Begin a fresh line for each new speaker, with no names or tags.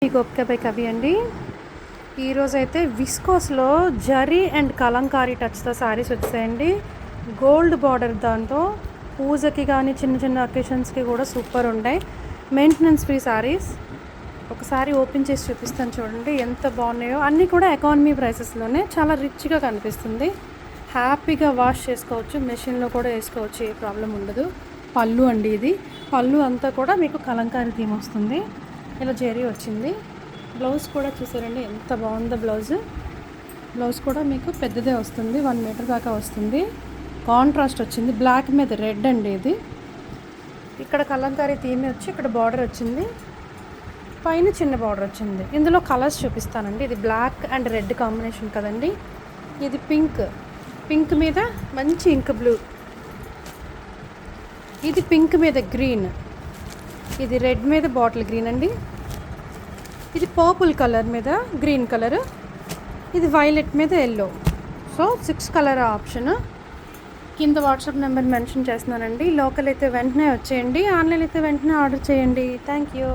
ఈ గోపికపై కవి అండి. ఈరోజైతే విస్కోస్లో జరీ అండ్ కలంకారీ టచ్తో శారీస్ వచ్చాయండి. గోల్డ్ బార్డర్ దాంతో పూజకి కానీ చిన్న చిన్న అకేషన్స్కి కూడా సూపర్ ఉంటాయి. Maintenance free saris. ఒకసారి ఓపెన్ చేసి చూపిస్తాను చూడండి ఎంత బాగున్నాయో. అన్నీ కూడా ఎకానమీ ప్రైసెస్లోనే చాలా రిచ్గా కనిపిస్తుంది. హ్యాపీగా వాష్ చేసుకోవచ్చు, మెషిన్లో కూడా వేసుకోవచ్చు, ఏ ప్రాబ్లం ఉండదు. పళ్ళు అండి, ఇది పళ్ళు అంతా కూడా మీకు కలంకారీ థీమ్ వస్తుంది. ఇలా జరీ వచ్చింది. బ్లౌజ్ కూడా చూసారండి ఎంత బాగుందో. బ్లౌజ్ కూడా మీకు పెద్దదే వస్తుంది, 1 మీటర్ దాకా వస్తుంది. కాంట్రాస్ట్ వచ్చింది, బ్లాక్ మీద రెడ్ అండి. ఇది ఇక్కడ కలంకారీ థీమ్ వచ్చి ఇక్కడ బార్డర్ వచ్చింది, పైన చిన్న బార్డర్ వచ్చింది. ఇందులో కలర్స్ చూపిస్తానండి. ఇది బ్లాక్ అండ్ రెడ్ కాంబినేషన్ కదండి. ఇది పింక్ మీద మంచి ఇంక్ బ్లూ, ఇది పింక్ మీద గ్రీన్, ఇది రెడ్ మీద బాటిల్ గ్రీన్ అండి, ఇది పర్పుల్ కలర్ మీద గ్రీన్ కలర్, ఇది వైలెట్ మీద ఎల్లో. So 6 colour option. కింద వాట్సాప్ నెంబర్ మెన్షన్ చేస్తున్నానండి. లోకల్ అయితే వెంటనే వచ్చేయండి, ఆన్లైన్ అయితే వెంటనే ఆర్డర్ చేయండి. Thank you.